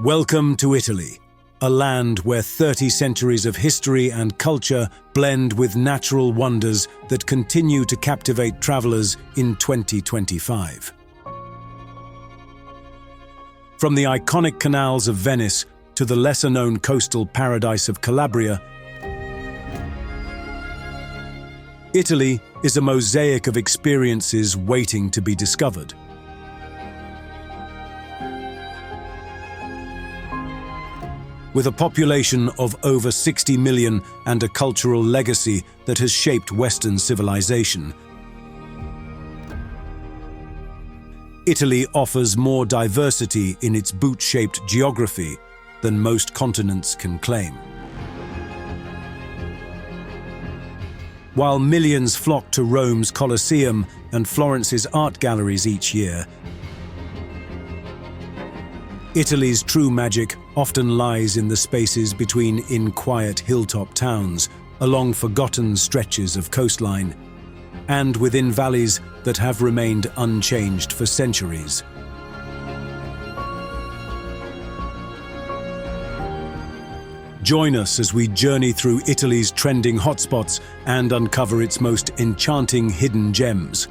Welcome to Italy, a land where 30 centuries of history and culture blend with natural wonders that continue to captivate travelers in 2025. From the iconic canals of Venice to the lesser-known coastal paradise of Calabria, Italy is a mosaic of experiences waiting to be discovered. With a population of over 60 million and a cultural legacy that has shaped Western civilization, Italy offers more diversity in its boot-shaped geography than most continents can claim. While millions flock to Rome's Colosseum and Florence's art galleries each year, Italy's true magic often lies in the spaces between quiet hilltop towns, along forgotten stretches of coastline, and within valleys that have remained unchanged for centuries. Join us as we journey through Italy's trending hotspots and uncover its most enchanting hidden gems.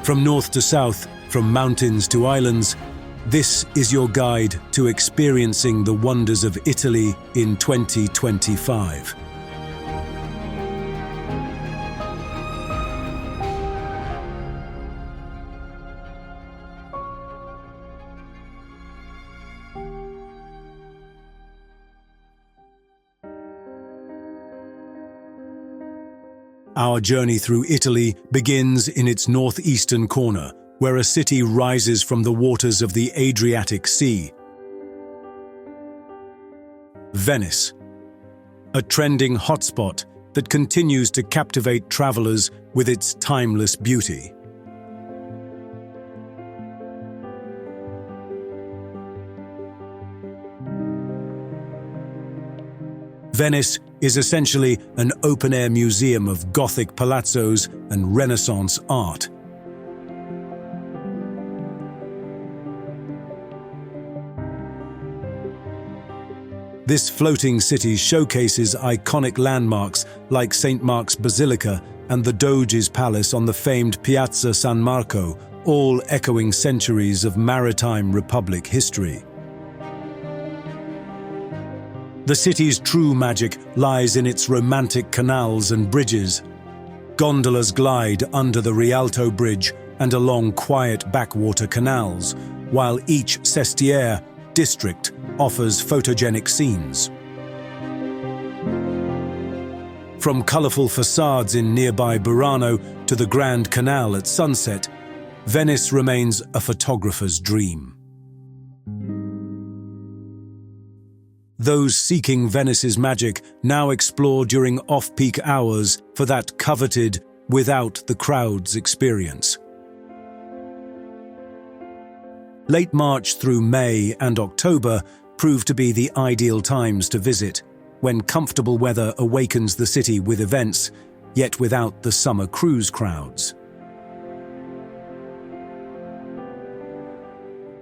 From north to south, from mountains to islands, this is your guide to experiencing the wonders of Italy in 2025. Our journey through Italy begins in its northeastern corner, where a city rises from the waters of the Adriatic Sea. Venice, a trending hotspot that continues to captivate travelers with its timeless beauty. Venice is essentially an open-air museum of Gothic palazzos and Renaissance art. This floating city showcases iconic landmarks like St. Mark's Basilica and the Doge's Palace on the famed Piazza San Marco, all echoing centuries of maritime republic history. The city's true magic lies in its romantic canals and bridges. Gondolas glide under the Rialto Bridge and along quiet backwater canals, while each sestiere district offers photogenic scenes. From colourful facades in nearby Verona to the Grand Canal at sunset, Venice remains a photographer's dream. Those seeking Venice's magic now explore during off-peak hours for that coveted, without the crowds experience. Late March through May and October prove to be the ideal times to visit, when comfortable weather awakens the city with events, yet without the summer cruise crowds.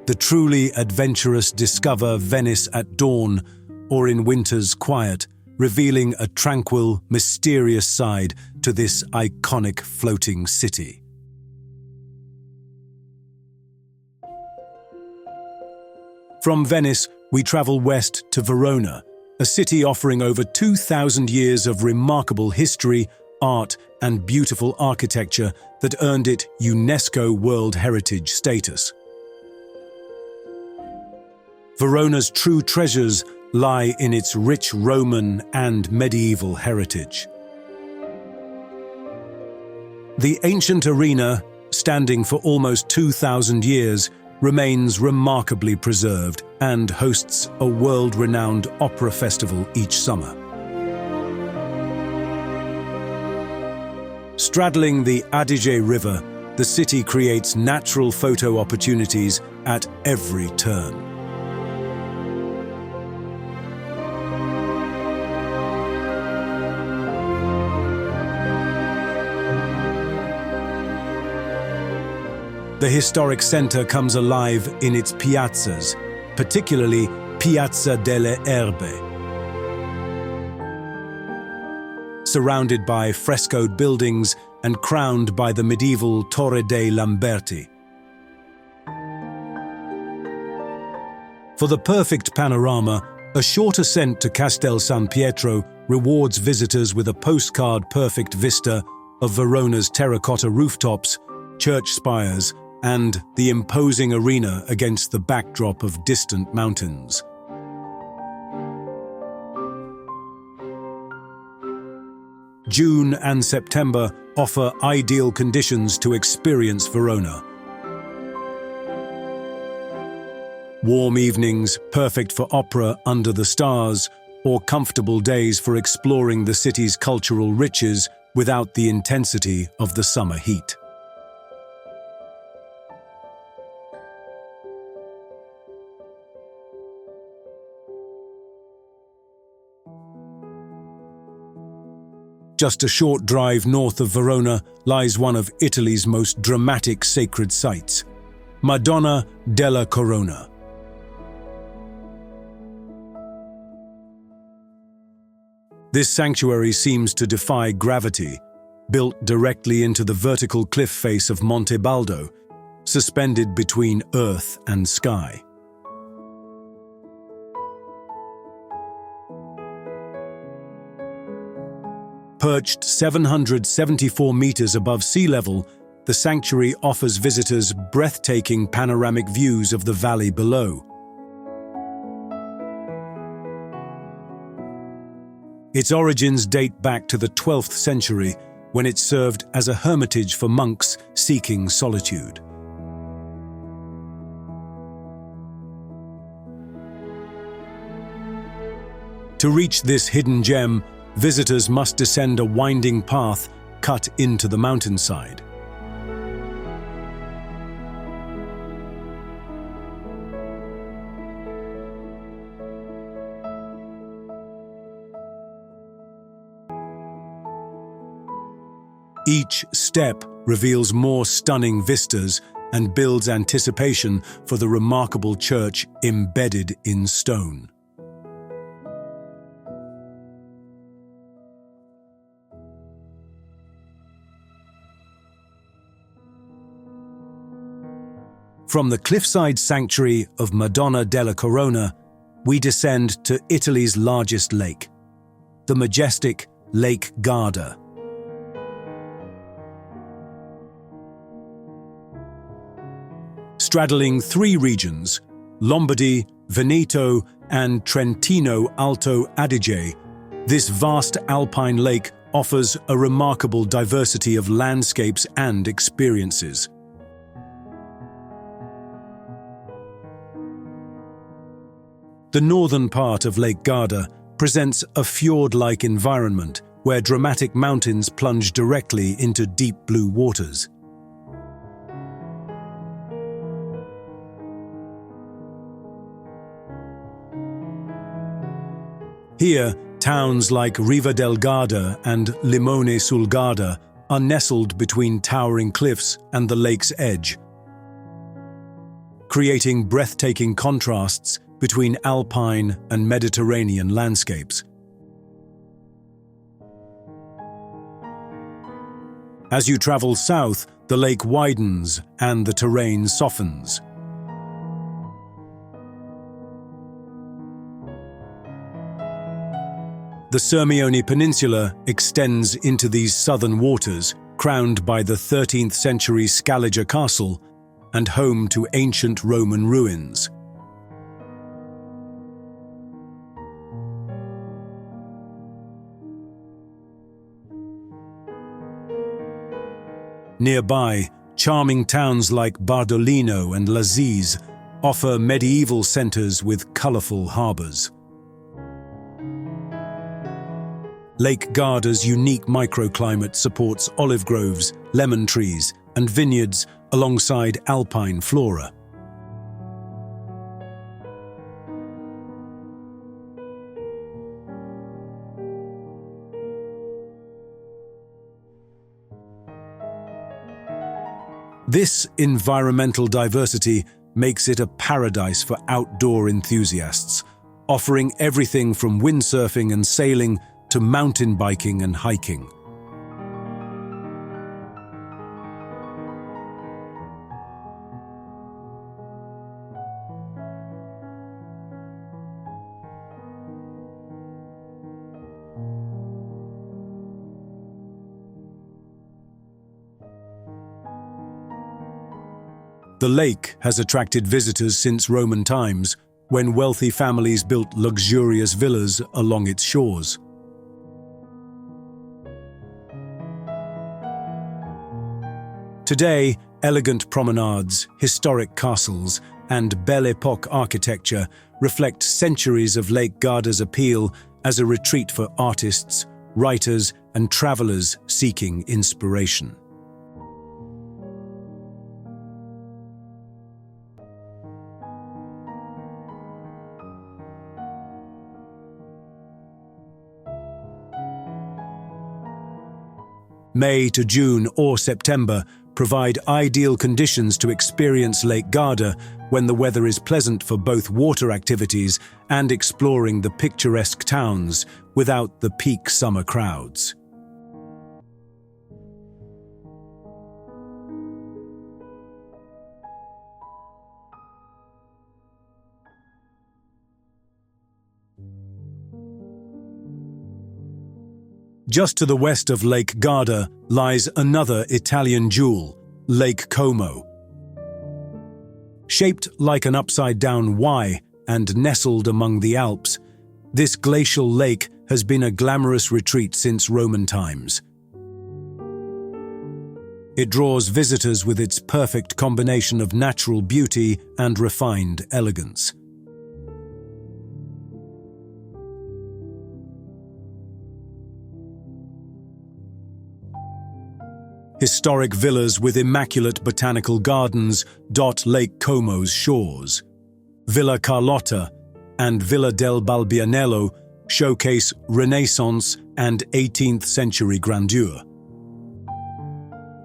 The truly adventurous discover Venice at dawn, or in winter's quiet, revealing a tranquil, mysterious side to this iconic floating city. From Venice, we travel west to Verona, a city offering over 2,000 years of remarkable history, art, and beautiful architecture that earned it UNESCO World Heritage status. Verona's true treasures lie in its rich Roman and medieval heritage. The ancient arena, standing for almost 2,000 years, remains remarkably preserved and hosts a world-renowned opera festival each summer. Straddling the Adige River, the city creates natural photo opportunities at every turn. The historic center comes alive in its piazzas, particularly Piazza delle Erbe. Surrounded by frescoed buildings and crowned by the medieval Torre dei Lamberti. For the perfect panorama, a short ascent to Castel San Pietro rewards visitors with a postcard-perfect vista of Verona's terracotta rooftops, church spires, and the imposing arena against the backdrop of distant mountains. June and September offer ideal conditions to experience Verona. Warm evenings, perfect for opera under the stars, or comfortable days for exploring the city's cultural riches without the intensity of the summer heat. Just a short drive north of Verona lies one of Italy's most dramatic sacred sites, Madonna della Corona. This sanctuary seems to defy gravity, built directly into the vertical cliff face of Monte Baldo, suspended between earth and sky. Perched 774 meters above sea level, the sanctuary offers visitors breathtaking panoramic views of the valley below. Its origins date back to the 12th century, when it served as a hermitage for monks seeking solitude. To reach this hidden gem, visitors must descend a winding path cut into the mountainside. Each step reveals more stunning vistas and builds anticipation for the remarkable church embedded in stone. From the cliffside sanctuary of Madonna della Corona, we descend to Italy's largest lake, the majestic Lake Garda. Straddling three regions, Lombardy, Veneto, and Trentino Alto Adige, this vast alpine lake offers a remarkable diversity of landscapes and experiences. The northern part of Lake Garda presents a fjord-like environment where dramatic mountains plunge directly into deep blue waters. Here, towns like Riva del Garda and Limone sul Garda are nestled between towering cliffs and the lake's edge, creating breathtaking contrasts between alpine and Mediterranean landscapes. As you travel south, the lake widens and the terrain softens. The Sirmione Peninsula extends into these southern waters, crowned by the 13th century Scaliger Castle and home to ancient Roman ruins. Nearby, charming towns like Bardolino and Lazise offer medieval centers with colorful harbors. Lake Garda's unique microclimate supports olive groves, lemon trees, and vineyards alongside alpine flora. This environmental diversity makes it a paradise for outdoor enthusiasts, offering everything from windsurfing and sailing to mountain biking and hiking. The lake has attracted visitors since Roman times, when wealthy families built luxurious villas along its shores. Today, elegant promenades, historic castles, and Belle Époque architecture reflect centuries of Lake Garda's appeal as a retreat for artists, writers, and travelers seeking inspiration. May to June or September provide ideal conditions to experience Lake Garda when the weather is pleasant for both water activities and exploring the picturesque towns without the peak summer crowds. Just to the west of Lake Garda lies another Italian jewel, Lake Como. Shaped like an upside-down Y and nestled among the Alps, this glacial lake has been a glamorous retreat since Roman times. It draws visitors with its perfect combination of natural beauty and refined elegance. Historic villas with immaculate botanical gardens dot Lake Como's shores. Villa Carlotta and Villa del Balbianello showcase Renaissance and 18th century grandeur.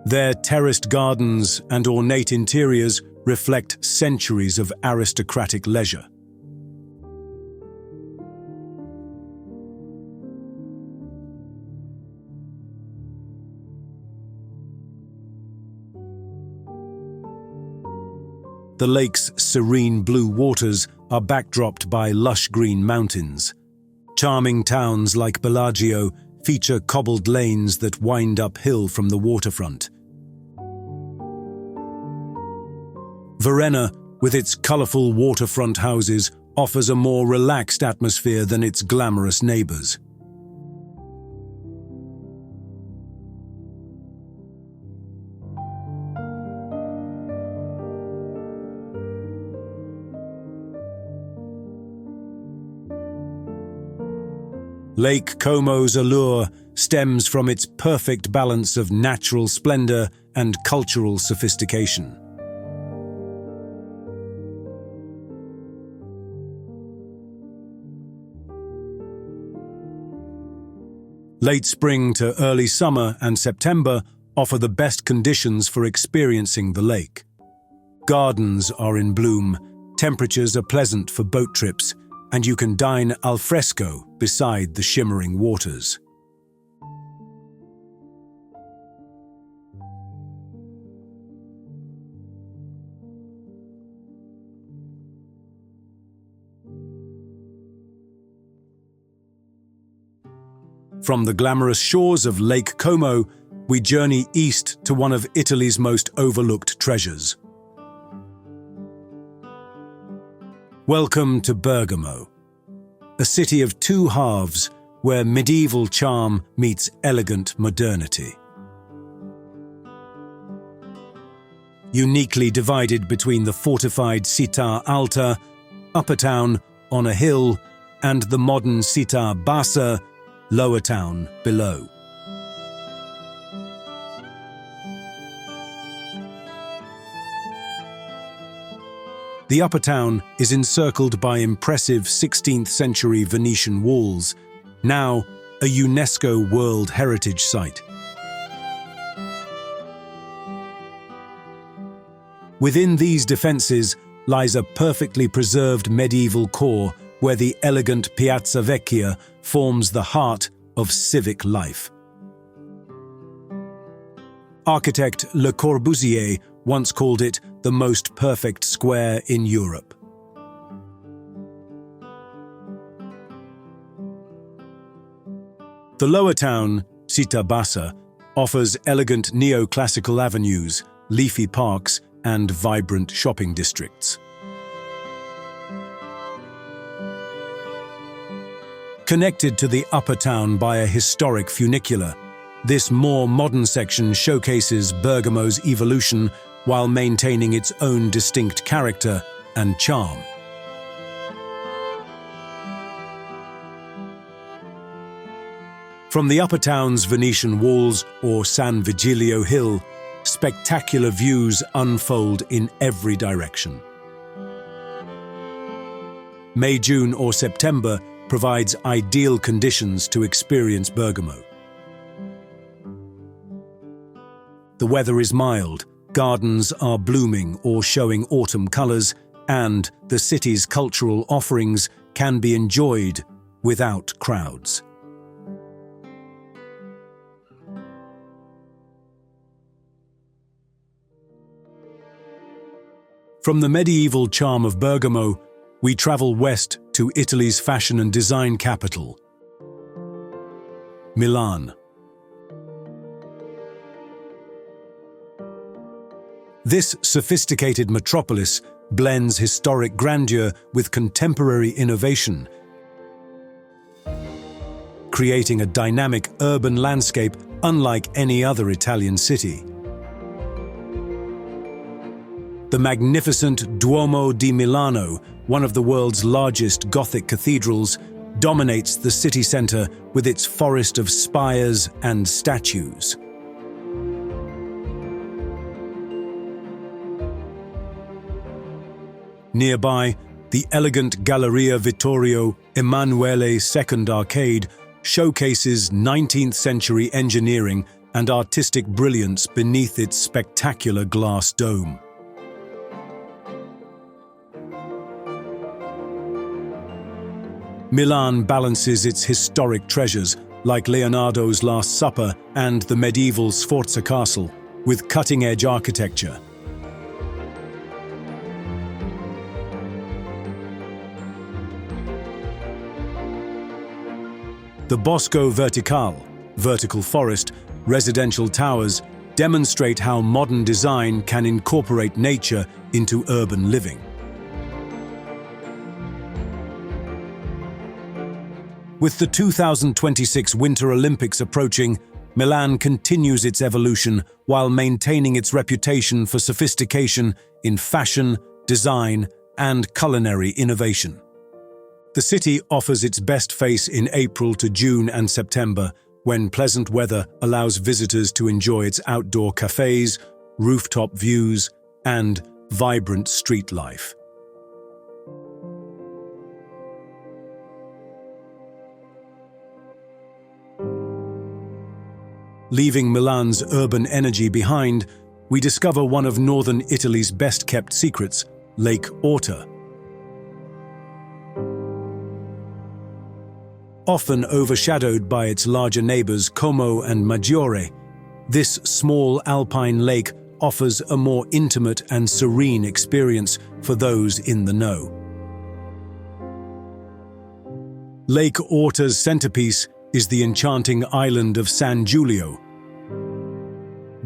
Their terraced gardens and ornate interiors reflect centuries of aristocratic leisure. The lake's serene blue waters are backdropped by lush green mountains. Charming towns like Bellagio feature cobbled lanes that wind uphill from the waterfront. Verona, with its colourful waterfront houses, offers a more relaxed atmosphere than its glamorous neighbours. Lake Como's allure stems from its perfect balance of natural splendor and cultural sophistication. Late spring to early summer and September offer the best conditions for experiencing the lake. Gardens are in bloom, temperatures are pleasant for boat trips, and you can dine al fresco beside the shimmering waters. From the glamorous shores of Lake Como, we journey east to one of Italy's most overlooked treasures. Welcome to Bergamo, a city of two halves where medieval charm meets elegant modernity. Uniquely divided between the fortified Città Alta, upper town on a hill, and the modern Città Bassa, lower town below. The upper town is encircled by impressive 16th century Venetian walls, now a UNESCO World Heritage Site. Within these defences lies a perfectly preserved medieval core where the elegant Piazza Vecchia forms the heart of civic life. Architect Le Corbusier once called it the most perfect square in Europe. The lower town, Città Bassa, offers elegant neoclassical avenues, leafy parks, and vibrant shopping districts. Connected to the upper town by a historic funicular, this more modern section showcases Bergamo's evolution while maintaining its own distinct character and charm. From the upper town's Venetian walls or San Vigilio Hill, spectacular views unfold in every direction. May, June, or September provides ideal conditions to experience Bergamo. The weather is mild, gardens are blooming or showing autumn colours, and the city's cultural offerings can be enjoyed without crowds. From the medieval charm of Bergamo, we travel west to Italy's fashion and design capital, Milan. This sophisticated metropolis blends historic grandeur with contemporary innovation, creating a dynamic urban landscape unlike any other Italian city. The magnificent Duomo di Milano, one of the world's largest Gothic cathedrals, dominates the city centre with its forest of spires and statues. Nearby, the elegant Galleria Vittorio Emanuele II Arcade showcases 19th-century engineering and artistic brilliance beneath its spectacular glass dome. Milan balances its historic treasures, like Leonardo's Last Supper and the medieval Sforza Castle, with cutting-edge architecture. The Bosco Verticale, vertical forest, residential towers demonstrate how modern design can incorporate nature into urban living. With the 2026 Winter Olympics approaching, Milan continues its evolution while maintaining its reputation for sophistication in fashion, design, and culinary innovation. The city offers its best face in April to June and September, when pleasant weather allows visitors to enjoy its outdoor cafes, rooftop views, and vibrant street life. Leaving Milan's urban energy behind, we discover one of northern Italy's best-kept secrets, Lake Orta. Often overshadowed by its larger neighbours Como and Maggiore, this small alpine lake offers a more intimate and serene experience for those in the know. Lake Orta's centerpiece is the enchanting island of San Giulio,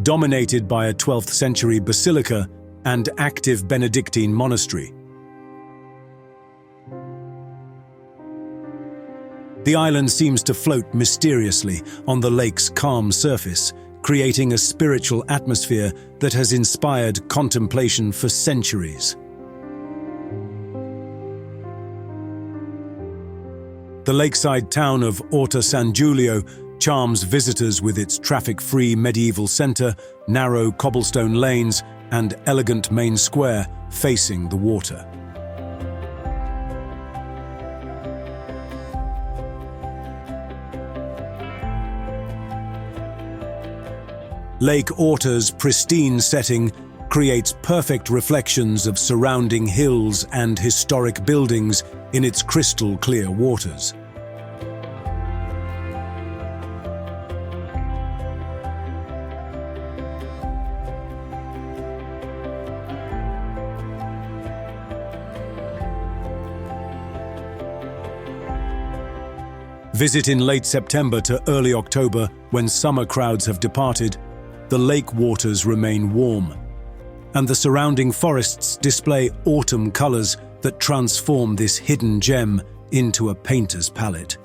dominated by a 12th-century basilica and active Benedictine monastery. The island seems to float mysteriously on the lake's calm surface, creating a spiritual atmosphere that has inspired contemplation for centuries. The lakeside town of Orta San Giulio charms visitors with its traffic-free medieval centre, narrow cobblestone lanes, and elegant main square facing the water. Lake Orta's pristine setting creates perfect reflections of surrounding hills and historic buildings in its crystal-clear waters. Visit in late September to early October, when summer crowds have departed. The lake waters remain warm, and the surrounding forests display autumn colors that transform this hidden gem into a painter's palette.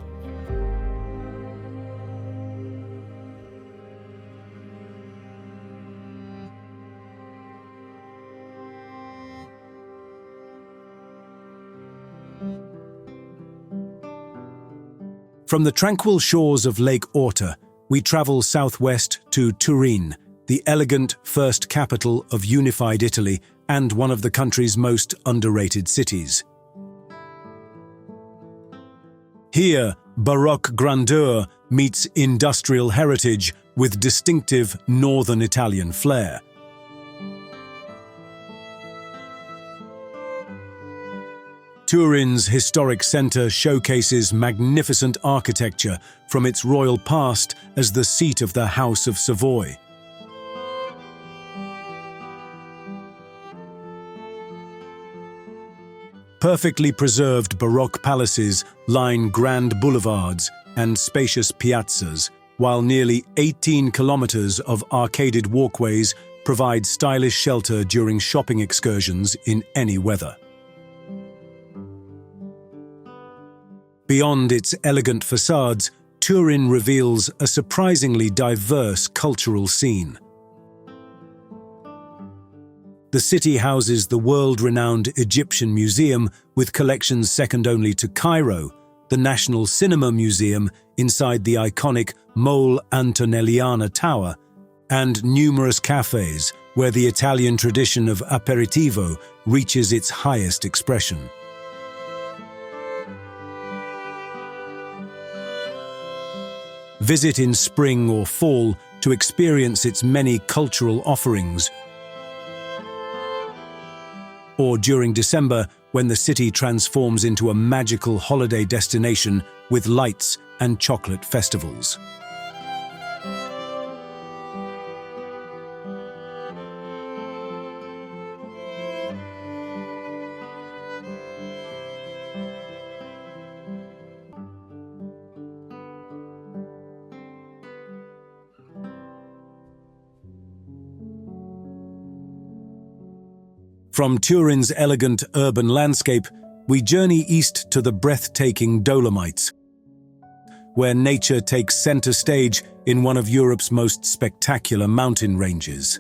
From the tranquil shores of Lake Orta, we travel southwest to Turin, the elegant first capital of unified Italy and one of the country's most underrated cities. Here, Baroque grandeur meets industrial heritage with distinctive northern Italian flair. Turin's historic centre showcases magnificent architecture from its royal past as the seat of the House of Savoy. Perfectly preserved Baroque palaces line grand boulevards and spacious piazzas, while nearly 18 kilometers of arcaded walkways provide stylish shelter during shopping excursions in any weather. Beyond its elegant facades, Turin reveals a surprisingly diverse cultural scene. The city houses the world-renowned Egyptian Museum with collections second only to Cairo, the National Cinema Museum inside the iconic Mole Antonelliana Tower, and numerous cafes where the Italian tradition of aperitivo reaches its highest expression. Visit in spring or fall to experience its many cultural offerings, or during December when the city transforms into a magical holiday destination with lights and chocolate festivals. From Turin's elegant urban landscape, we journey east to the breathtaking Dolomites, where nature takes center stage in one of Europe's most spectacular mountain ranges.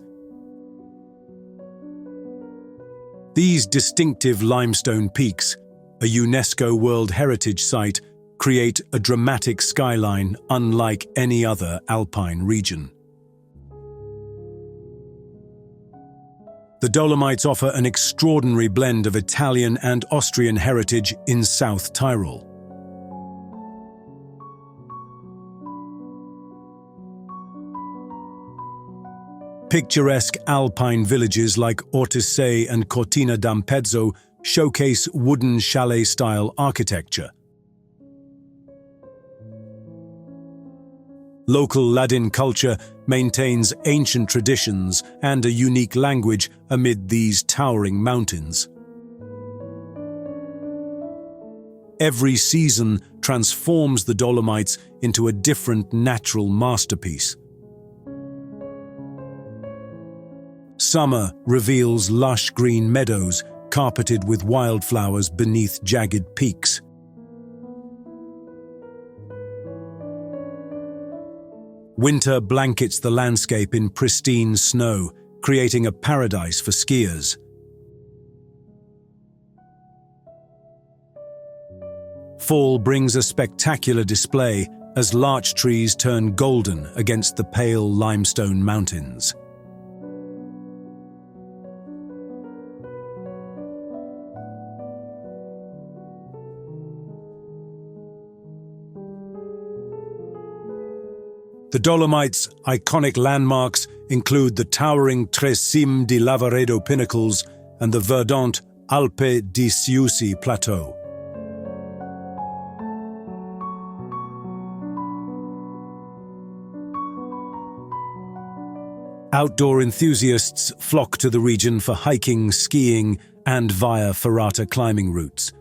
These distinctive limestone peaks, a UNESCO World Heritage Site, create a dramatic skyline unlike any other alpine region. The Dolomites offer an extraordinary blend of Italian and Austrian heritage in South Tyrol. Picturesque alpine villages like Ortisei and Cortina d'Ampezzo showcase wooden chalet-style architecture. Local Ladin culture maintains ancient traditions and a unique language amid these towering mountains. Every season transforms the Dolomites into a different natural masterpiece. Summer reveals lush green meadows carpeted with wildflowers beneath jagged peaks. Winter blankets the landscape in pristine snow, creating a paradise for skiers. Fall brings a spectacular display as larch trees turn golden against the pale limestone mountains. The Dolomites' iconic landmarks include the towering Tre Cime di Lavaredo pinnacles and the verdant Alpe di Siusi plateau. Outdoor enthusiasts flock to the region for hiking, skiing, and via ferrata climbing routes.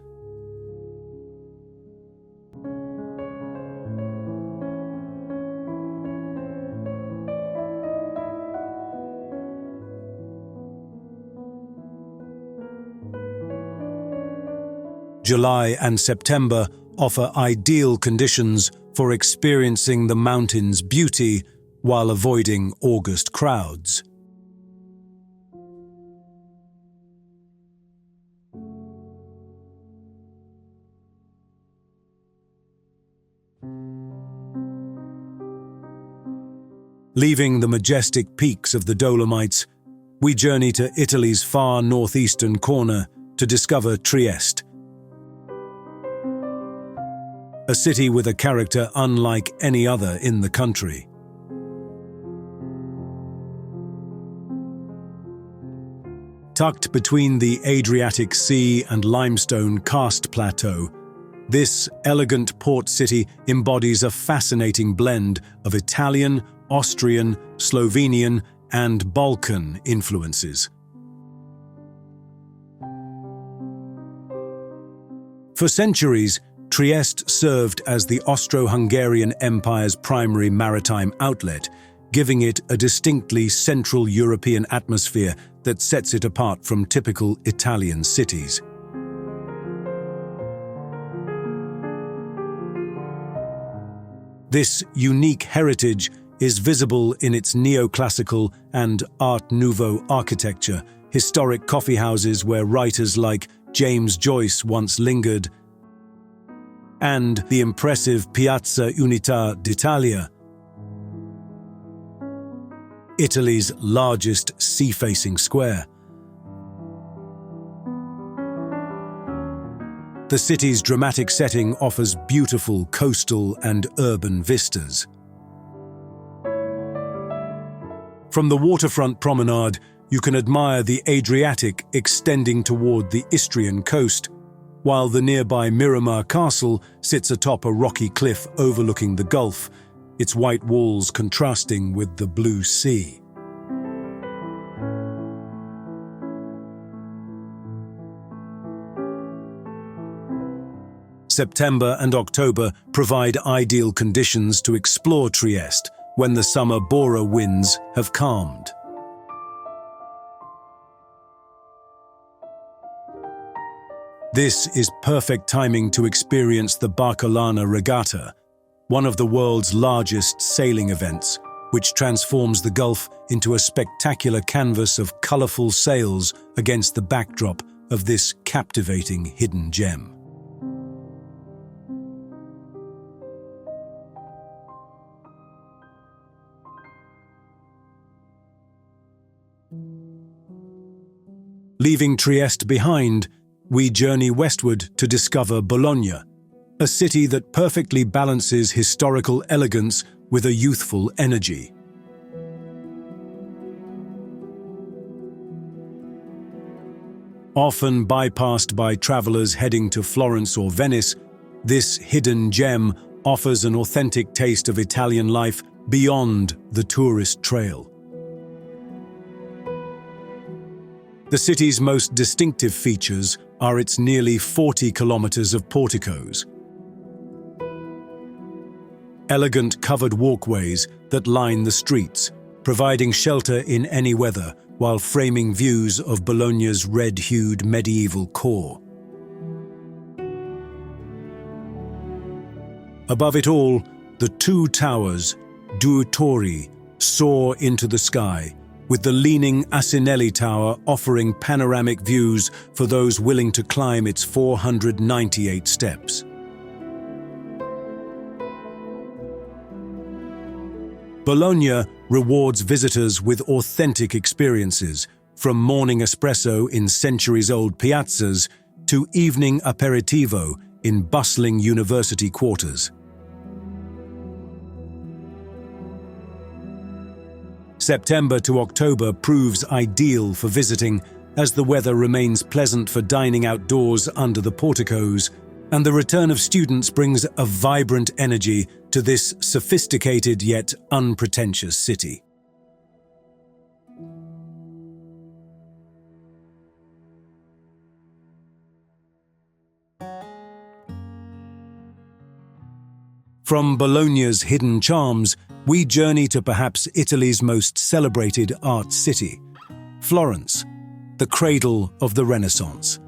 July and September offer ideal conditions for experiencing the mountain's beauty while avoiding August crowds. Leaving the majestic peaks of the Dolomites, we journey to Italy's far northeastern corner to discover Trieste, a city with a character unlike any other in the country. Tucked between the Adriatic Sea and limestone karst plateau, this elegant port city embodies a fascinating blend of Italian, Austrian, Slovenian, and Balkan influences. For centuries, Trieste served as the Austro-Hungarian Empire's primary maritime outlet, giving it a distinctly Central European atmosphere that sets it apart from typical Italian cities. This unique heritage is visible in its neoclassical and Art Nouveau architecture, historic coffeehouses where writers like James Joyce once lingered, and the impressive Piazza Unità d'Italia, Italy's largest sea-facing square. The city's dramatic setting offers beautiful coastal and urban vistas. From the waterfront promenade, you can admire the Adriatic extending toward the Istrian coast, while the nearby Miramar Castle sits atop a rocky cliff overlooking the Gulf, its white walls contrasting with the blue sea. September and October provide ideal conditions to explore Trieste when the summer Bora winds have calmed. This is perfect timing to experience the Barcolana Regatta, one of the world's largest sailing events, which transforms the Gulf into a spectacular canvas of colorful sails against the backdrop of this captivating hidden gem. Leaving Trieste behind, we journey westward to discover Bologna, a city that perfectly balances historical elegance with a youthful energy. Often bypassed by travelers heading to Florence or Venice, this hidden gem offers an authentic taste of Italian life beyond the tourist trail. The city's most distinctive features are its nearly 40 kilometers of porticos, elegant covered walkways that line the streets, providing shelter in any weather while framing views of Bologna's red-hued medieval core. Above it all, the two towers, Due Torri, soar into the sky, with the leaning Asinelli Tower offering panoramic views for those willing to climb its 498 steps. Bologna rewards visitors with authentic experiences, from morning espresso in centuries-old piazzas to evening aperitivo in bustling university quarters. September to October proves ideal for visiting, as the weather remains pleasant for dining outdoors under the porticos, and the return of students brings a vibrant energy to this sophisticated yet unpretentious city. From Bologna's hidden charms, we journey to perhaps Italy's most celebrated art city, Florence, the cradle of the Renaissance.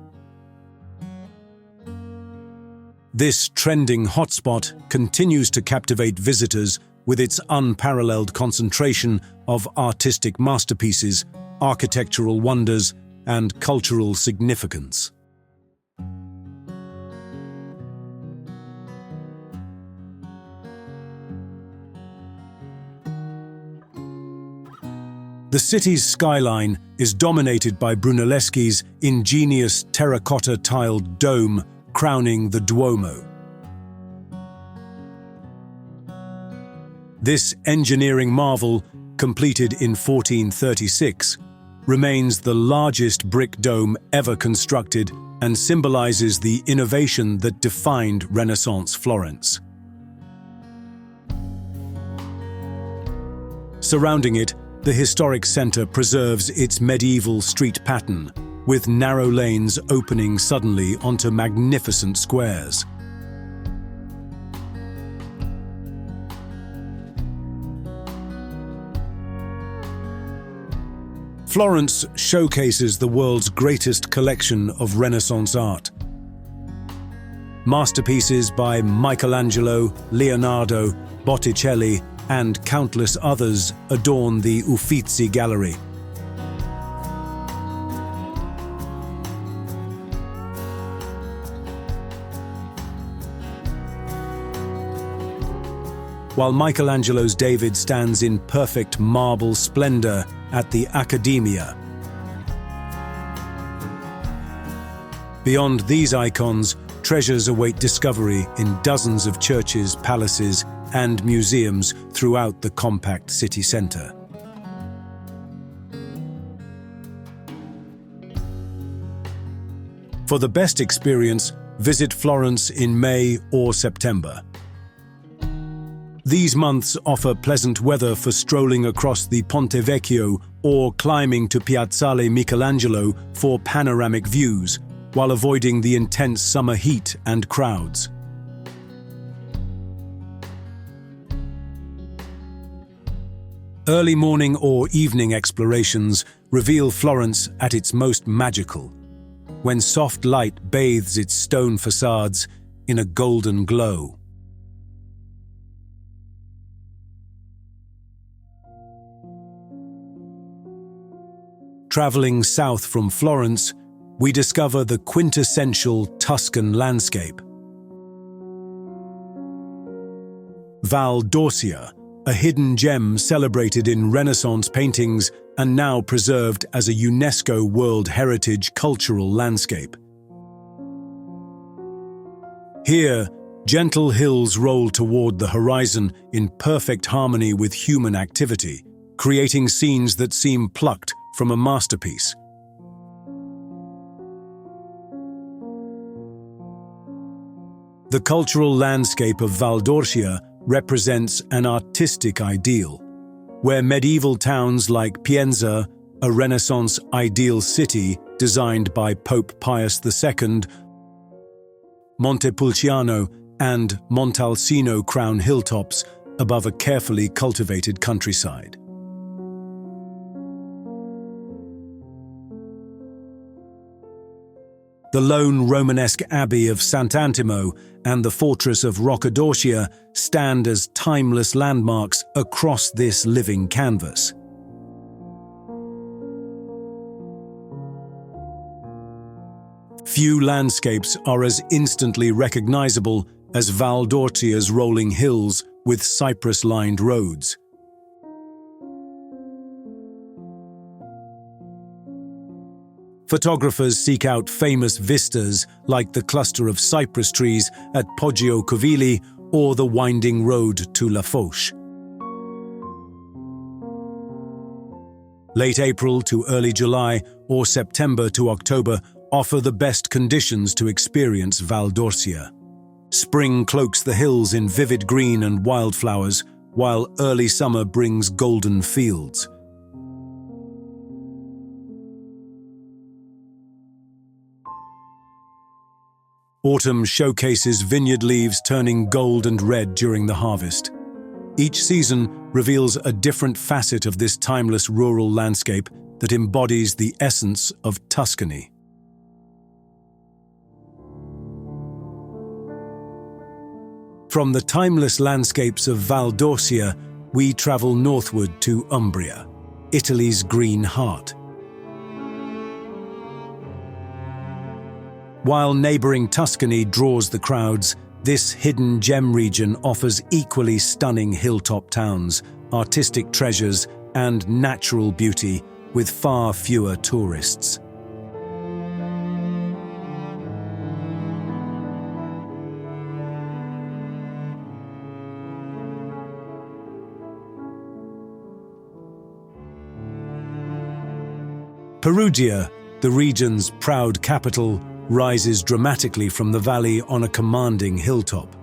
This trending hotspot continues to captivate visitors with its unparalleled concentration of artistic masterpieces, architectural wonders, and cultural significance. The city's skyline is dominated by Brunelleschi's ingenious terracotta-tiled dome crowning the Duomo. This engineering marvel, completed in 1436, remains the largest brick dome ever constructed and symbolizes the innovation that defined Renaissance Florence. Surrounding it, the historic center preserves its medieval street pattern, with narrow lanes opening suddenly onto magnificent squares. Florence showcases the world's greatest collection of Renaissance art. Masterpieces by Michelangelo, Leonardo, Botticelli, and countless others adorn the Uffizi Gallery. While Michelangelo's David stands in perfect marble splendor at the Accademia. Beyond these icons, treasures await discovery in dozens of churches, palaces, and museums throughout the compact city center. For the best experience, visit Florence in May or September. These months offer pleasant weather for strolling across the Ponte Vecchio or climbing to Piazzale Michelangelo for panoramic views, while avoiding the intense summer heat and crowds. Early morning or evening explorations reveal Florence at its most magical, when soft light bathes its stone facades in a golden glow. Traveling south from Florence, we discover the quintessential Tuscan landscape. Val d'Orcia, a hidden gem celebrated in Renaissance paintings and now preserved as a UNESCO World Heritage cultural landscape. Here, gentle hills roll toward the horizon in perfect harmony with human activity, creating scenes that seem plucked from a masterpiece. The cultural landscape of Val d'Orcia represents an artistic ideal, where medieval towns like Pienza, a Renaissance ideal city designed by Pope Pius II, Montepulciano and Montalcino crown hilltops above a carefully cultivated countryside. The lone Romanesque abbey of Sant'Antimo and the fortress of Rocca d'Orcia stand as timeless landmarks across this living canvas. Few landscapes are as instantly recognizable as Val d'Orcia's rolling hills with cypress-lined roads. Photographers seek out famous vistas like the cluster of cypress trees at Poggio Covili or the winding road to La Foch. Late April to early July or September to October offer the best conditions to experience Val d'Orcia. Spring cloaks the hills in vivid green and wildflowers, while early summer brings golden fields. Autumn showcases vineyard leaves turning gold and red during the harvest. Each season reveals a different facet of this timeless rural landscape that embodies the essence of Tuscany. From the timeless landscapes of Val d'Orcia, we travel northward to Umbria, Italy's green heart. While neighboring Tuscany draws the crowds, this hidden gem region offers equally stunning hilltop towns, artistic treasures, and natural beauty, with far fewer tourists. Perugia, the region's proud capital, rises dramatically from the valley on a commanding hilltop.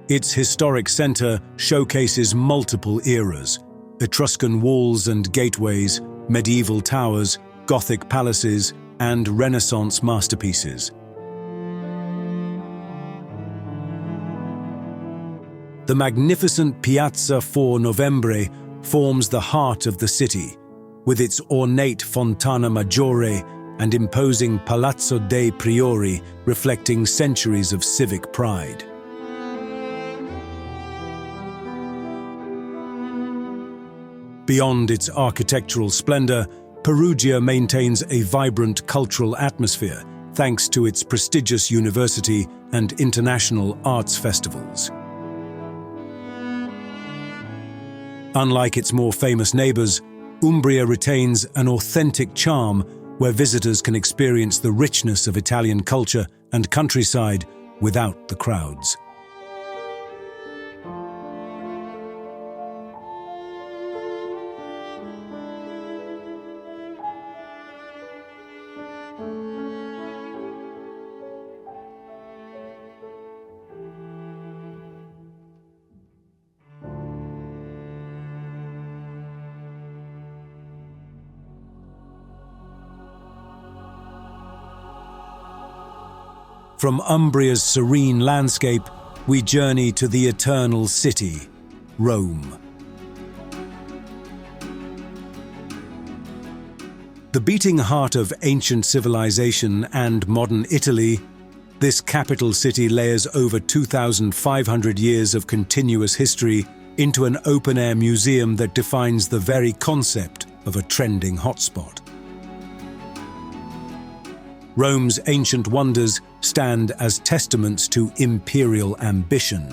Its historic center showcases multiple eras: Etruscan walls and gateways, medieval towers, Gothic palaces, and Renaissance masterpieces. The magnificent Piazza 4 Novembre forms the heart of the city, with its ornate Fontana Maggiore and imposing Palazzo dei Priori reflecting centuries of civic pride. Beyond its architectural splendor, Perugia maintains a vibrant cultural atmosphere thanks to its prestigious university and international arts festivals. Unlike its more famous neighbors, Umbria retains an authentic charm where visitors can experience the richness of Italian culture and countryside without the crowds. From Umbria's serene landscape, we journey to the eternal city, Rome. The beating heart of ancient civilization and modern Italy, this capital city layers over 2,500 years of continuous history into an open-air museum that defines the very concept of a trending hotspot. Rome's ancient wonders stand as testaments to imperial ambition.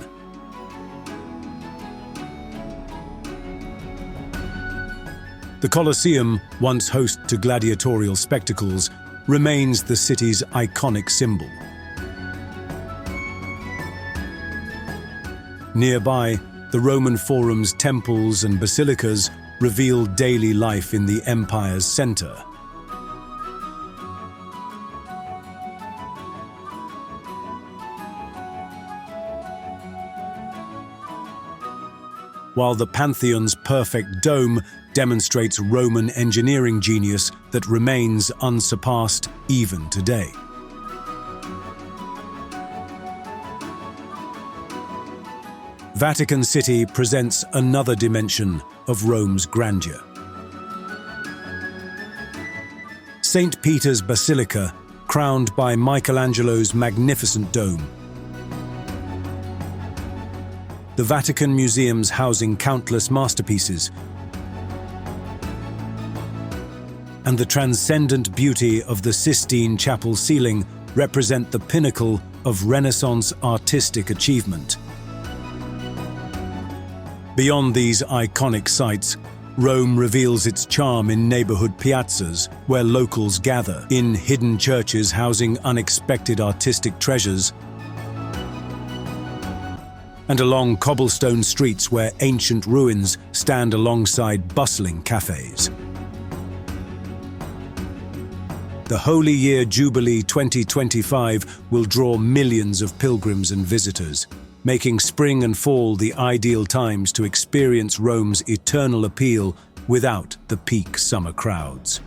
The Colosseum, once host to gladiatorial spectacles, remains the city's iconic symbol. Nearby, the Roman forum's temples and basilicas reveal daily life in the empire's center. While the Pantheon's perfect dome demonstrates Roman engineering genius that remains unsurpassed even today. Vatican City presents another dimension of Rome's grandeur. St. Peter's Basilica, crowned by Michelangelo's magnificent dome. The Vatican museums housing countless masterpieces, and the transcendent beauty of the Sistine Chapel ceiling represent the pinnacle of Renaissance artistic achievement. Beyond these iconic sites, Rome reveals its charm in neighborhood piazzas where locals gather, in hidden churches housing unexpected artistic treasures, and along cobblestone streets where ancient ruins stand alongside bustling cafes. The Holy Year Jubilee 2025 will draw millions of pilgrims and visitors, making spring and fall the ideal times to experience Rome's eternal appeal without the peak summer crowds.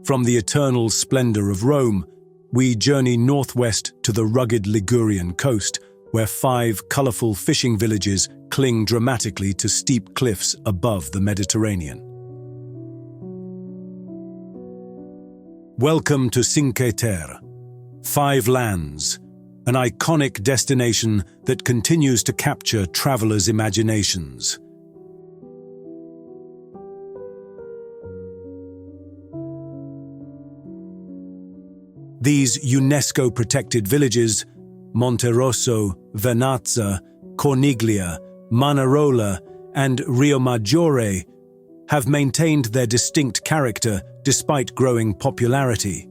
From the eternal splendor of Rome, we journey northwest to the rugged Ligurian coast, where 5 colorful fishing villages cling dramatically to steep cliffs above the Mediterranean. Welcome to Cinque Terre, 5 lands, an iconic destination that continues to capture travelers' imaginations. These UNESCO-protected villages, Monterosso, Vernazza, Corniglia, Manarola, and Riomaggiore, have maintained their distinct character despite growing popularity.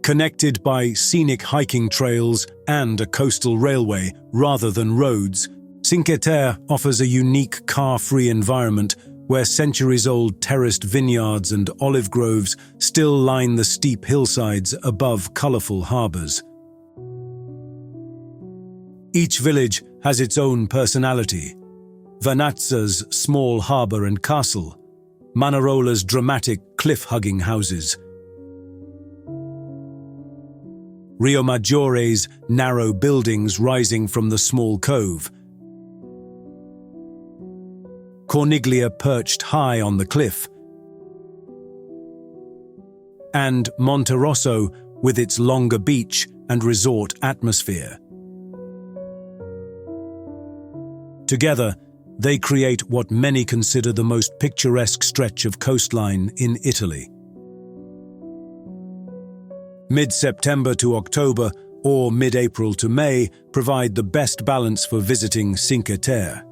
Connected by scenic hiking trails and a coastal railway rather than roads, Cinque Terre offers a unique car-free environment where centuries-old terraced vineyards and olive groves still line the steep hillsides above colorful harbors. Each village has its own personality. Vernazza's small harbor and castle, Manarola's dramatic cliff-hugging houses, Riomaggiore's narrow buildings rising from the small cove, Corniglia perched high on the cliff, and Monterosso with its longer beach and resort atmosphere. Together, they create what many consider the most picturesque stretch of coastline in Italy. Mid-September to October or mid-April to May provide the best balance for visiting Cinque Terre.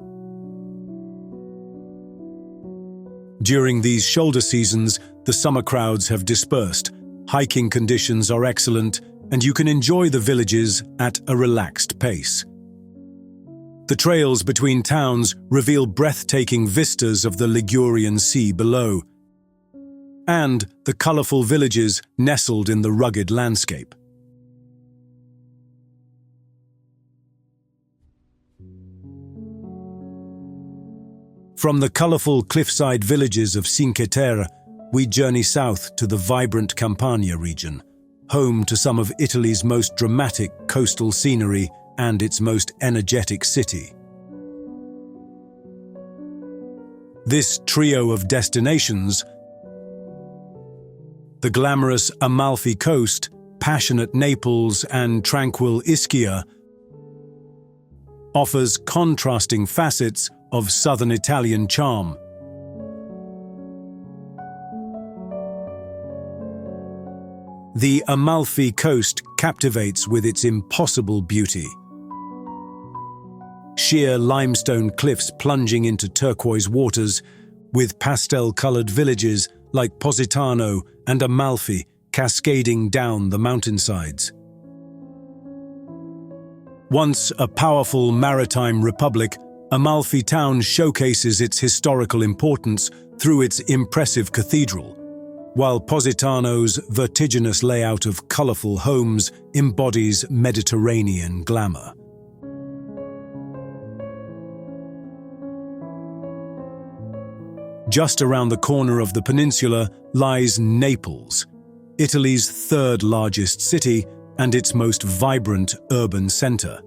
During these shoulder seasons, the summer crowds have dispersed, hiking conditions are excellent, and you can enjoy the villages at a relaxed pace. The trails between towns reveal breathtaking vistas of the Ligurian Sea below, and the colorful villages nestled in the rugged landscape. From the colorful cliffside villages of Cinque Terre, we journey south to the vibrant Campania region, home to some of Italy's most dramatic coastal scenery and its most energetic city. This trio of destinations, the glamorous Amalfi Coast, passionate Naples, and tranquil Ischia, offers contrasting facets of southern Italian charm. The Amalfi Coast captivates with its impossible beauty. Sheer limestone cliffs plunging into turquoise waters, with pastel-colored villages like Positano and Amalfi cascading down the mountainsides. Once a powerful maritime republic, Amalfi town showcases its historical importance through its impressive cathedral, while Positano's vertiginous layout of colorful homes embodies Mediterranean glamour. Just around the corner of the peninsula lies Naples, Italy's third-largest city and its most vibrant urban center.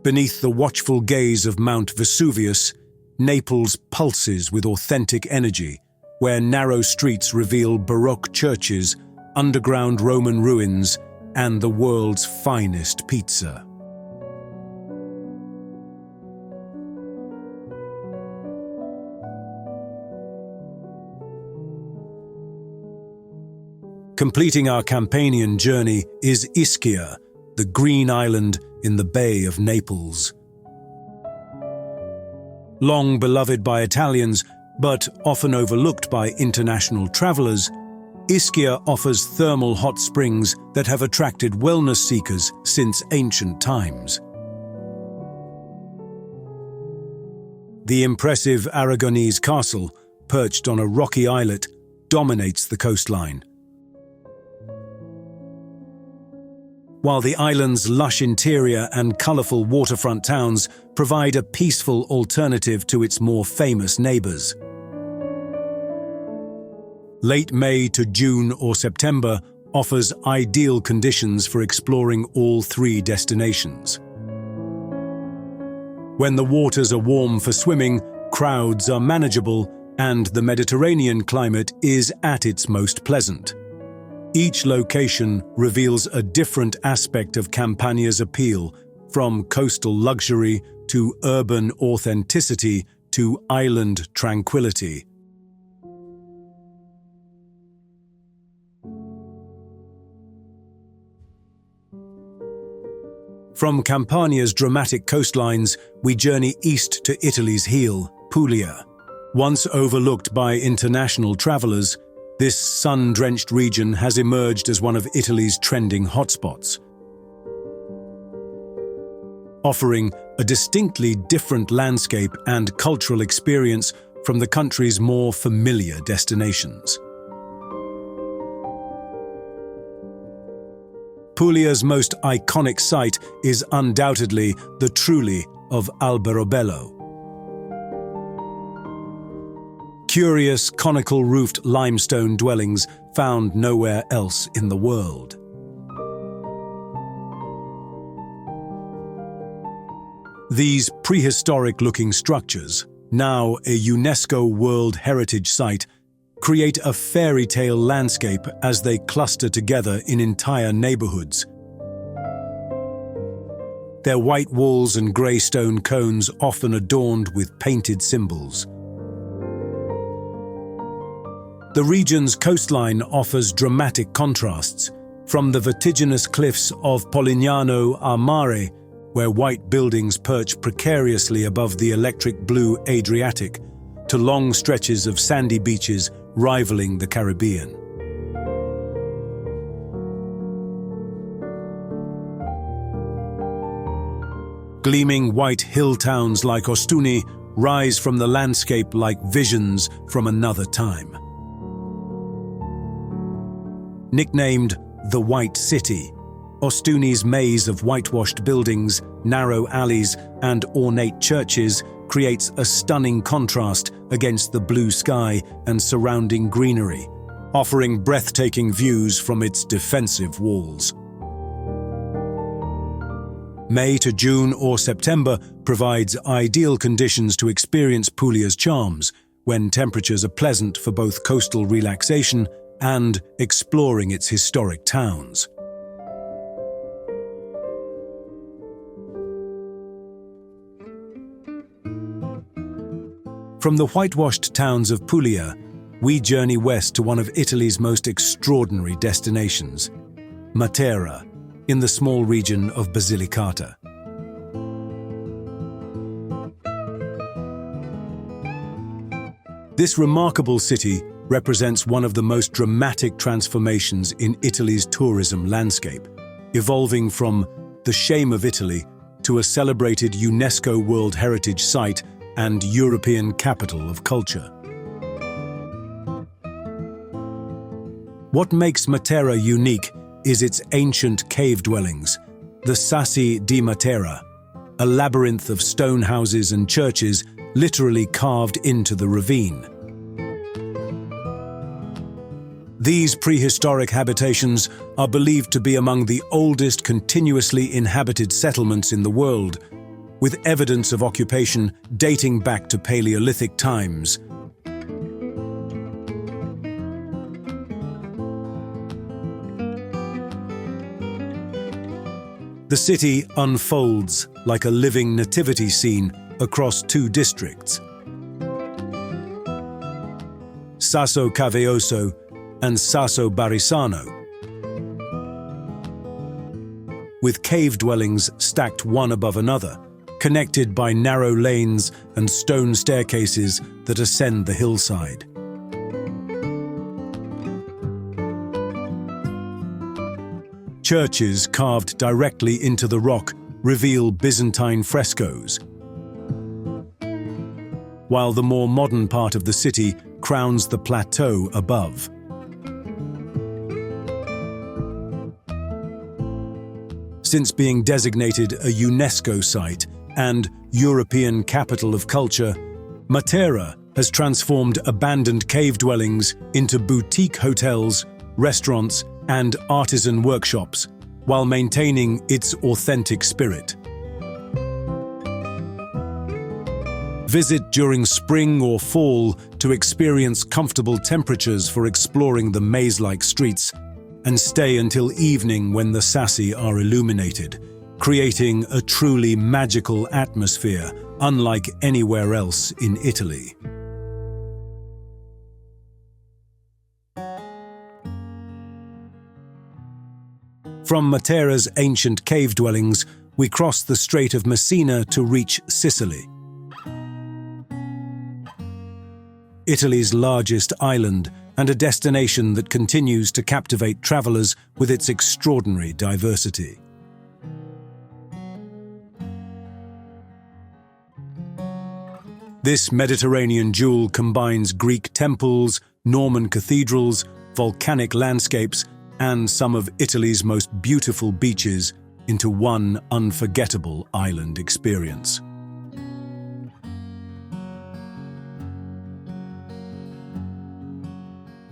Beneath the watchful gaze of Mount Vesuvius, Naples pulses with authentic energy, where narrow streets reveal Baroque churches, underground Roman ruins, and the world's finest pizza. Completing our Campanian journey is Ischia, the green island in the Bay of Naples. Long beloved by Italians, but often overlooked by international travelers, Ischia offers thermal hot springs that have attracted wellness seekers since ancient times. The impressive Aragonese castle, perched on a rocky islet, dominates the coastline. While the island's lush interior and colourful waterfront towns provide a peaceful alternative to its more famous neighbours. Late May to June or September offers ideal conditions for exploring all three destinations. When the waters are warm for swimming, crowds are manageable, and the Mediterranean climate is at its most pleasant. Each location reveals a different aspect of Campania's appeal, from coastal luxury to urban authenticity to island tranquility. From Campania's dramatic coastlines, we journey east to Italy's heel, Puglia. Once overlooked by international travelers, this sun-drenched region has emerged as one of Italy's trending hotspots, offering a distinctly different landscape and cultural experience from the country's more familiar destinations. Puglia's most iconic site is undoubtedly the Trulli of Alberobello. Curious, conical-roofed limestone dwellings found nowhere else in the world. These prehistoric-looking structures, now a UNESCO World Heritage Site, create a fairy tale landscape as they cluster together in entire neighborhoods. Their white walls and grey stone cones often adorned with painted symbols. The region's coastline offers dramatic contrasts, from the vertiginous cliffs of Polignano a Mare, where white buildings perch precariously above the electric blue Adriatic, to long stretches of sandy beaches rivaling the Caribbean. Gleaming white hill towns like Ostuni rise from the landscape like visions from another time. Nicknamed the White City, Ostuni's maze of whitewashed buildings, narrow alleys, and ornate churches creates a stunning contrast against the blue sky and surrounding greenery, offering breathtaking views from its defensive walls. May to June or September provides ideal conditions to experience Puglia's charms, when temperatures are pleasant for both coastal relaxation and exploring its historic towns. From the whitewashed towns of Puglia, we journey west to one of Italy's most extraordinary destinations, Matera, in the small region of Basilicata. This remarkable city represents one of the most dramatic transformations in Italy's tourism landscape, evolving from the shame of Italy to a celebrated UNESCO World Heritage Site and European capital of culture. What makes Matera unique is its ancient cave dwellings, the Sassi di Matera, a labyrinth of stone houses and churches literally carved into the ravine. These prehistoric habitations are believed to be among the oldest continuously inhabited settlements in the world, with evidence of occupation dating back to Paleolithic times. The city unfolds like a living nativity scene across two districts. Sasso Caveoso, and Sasso Barisano, with cave dwellings stacked one above another, connected by narrow lanes and stone staircases that ascend the hillside. Churches carved directly into the rock reveal Byzantine frescoes, while the more modern part of the city crowns the plateau above. Since being designated a UNESCO site and European Capital of Culture, Matera has transformed abandoned cave dwellings into boutique hotels, restaurants, and artisan workshops, while maintaining its authentic spirit. Visit during spring or fall to experience comfortable temperatures for exploring the maze-like streets, and stay until evening when the sassi are illuminated, creating a truly magical atmosphere unlike anywhere else in Italy. From Matera's ancient cave dwellings, we cross the Strait of Messina to reach Sicily, Italy's largest island, and a destination that continues to captivate travelers with its extraordinary diversity. This Mediterranean jewel combines Greek temples, Norman cathedrals, volcanic landscapes, and some of Italy's most beautiful beaches into one unforgettable island experience.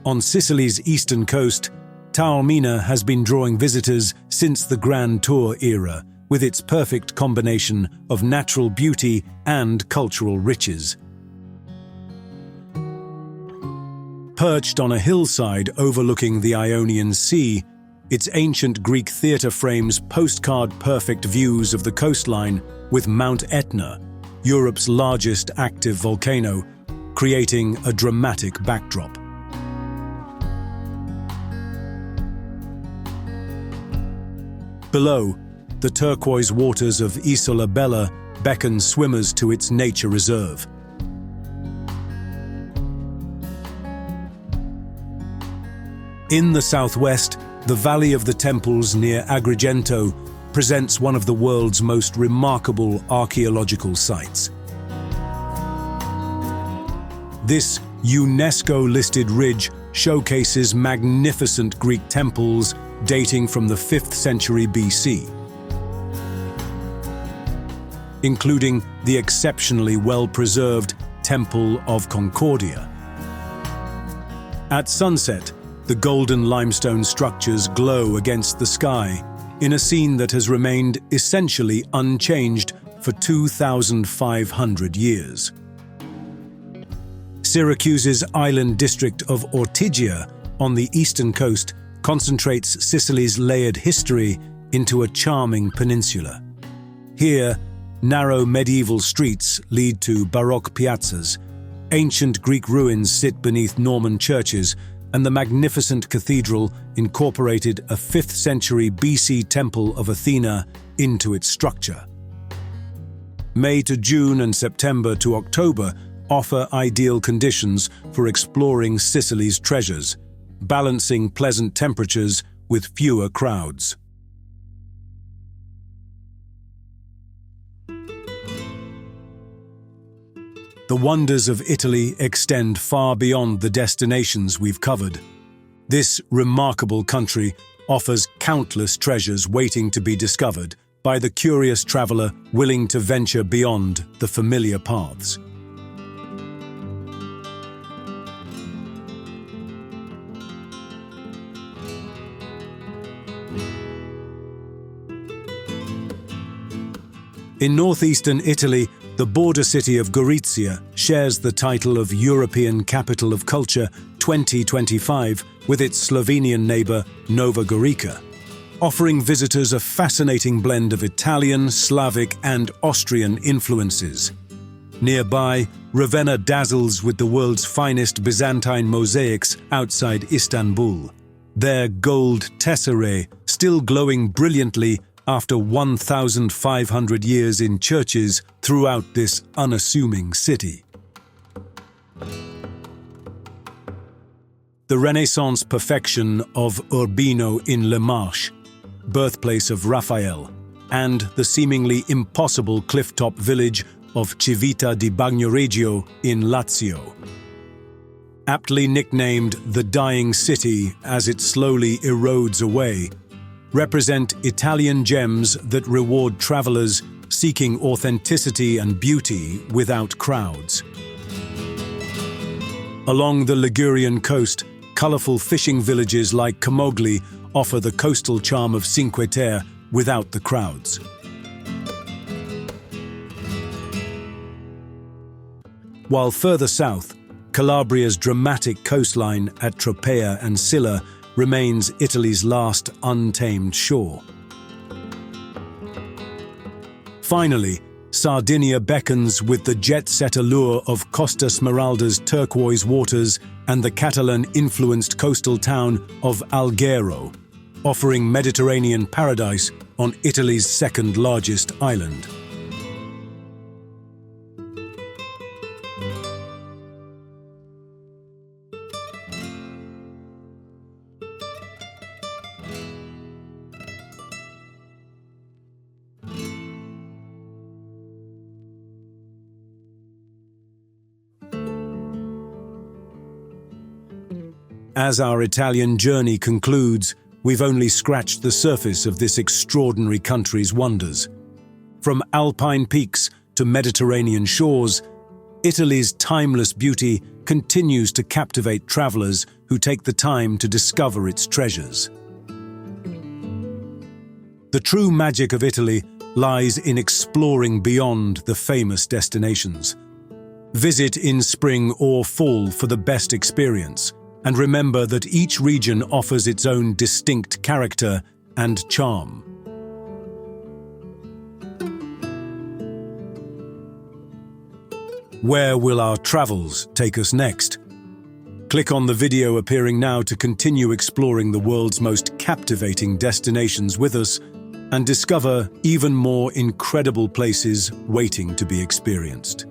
On Sicily's eastern coast, Taormina has been drawing visitors since the Grand Tour era, with its perfect combination of natural beauty and cultural riches. Perched on a hillside overlooking the Ionian Sea, its ancient Greek theatre frames postcard-perfect views of the coastline with Mount Etna, Europe's largest active volcano, creating a dramatic backdrop. Below, the turquoise waters of Isola Bella beckon swimmers to its nature reserve. In the southwest, the Valley of the Temples near Agrigento presents one of the world's most remarkable archaeological sites. This UNESCO-listed ridge showcases magnificent Greek temples dating from the 5th century BC, including the exceptionally well-preserved Temple of Concordia. At sunset, the golden limestone structures glow against the sky in a scene that has remained essentially unchanged for 2,500 years. Syracuse's island district of Ortigia on the eastern coast concentrates Sicily's layered history into a charming peninsula. Here, narrow medieval streets lead to Baroque piazzas, ancient Greek ruins sit beneath Norman churches, and the magnificent cathedral incorporated a 5th century BC temple of Athena into its structure. May to June and September to October offer ideal conditions for exploring Sicily's treasures, balancing pleasant temperatures with fewer crowds. The wonders of Italy extend far beyond the destinations we've covered. This remarkable country offers countless treasures waiting to be discovered by the curious traveler willing to venture beyond the familiar paths. In northeastern Italy, the border city of Gorizia shares the title of European Capital of Culture 2025 with its Slovenian neighbor Nova Gorica, offering visitors a fascinating blend of Italian, Slavic, and Austrian influences. Nearby, Ravenna dazzles with the world's finest Byzantine mosaics outside Istanbul, their gold tesserae still glowing brilliantly after 1,500 years in churches throughout this unassuming city. The Renaissance perfection of Urbino in Le Marche, birthplace of Raphael, and the seemingly impossible cliff-top village of Civita di Bagnoregio in Lazio. Aptly nicknamed the Dying City as it slowly erodes away, represent Italian gems that reward travelers seeking authenticity and beauty without crowds. Along the Ligurian coast, colorful fishing villages like Camogli offer the coastal charm of Cinque Terre without the crowds. While further south, Calabria's dramatic coastline at Tropea and Scilla remains Italy's last untamed shore. Finally, Sardinia beckons with the jet-set allure of Costa Smeralda's turquoise waters and the Catalan-influenced coastal town of Alghero, offering Mediterranean paradise on Italy's second-largest island. As our Italian journey concludes, we've only scratched the surface of this extraordinary country's wonders. From alpine peaks to Mediterranean shores, Italy's timeless beauty continues to captivate travelers who take the time to discover its treasures. The true magic of Italy lies in exploring beyond the famous destinations. Visit in spring or fall for the best experience, and remember that each region offers its own distinct character and charm. Where will our travels take us next? Click on the video appearing now to continue exploring the world's most captivating destinations with us and discover even more incredible places waiting to be experienced.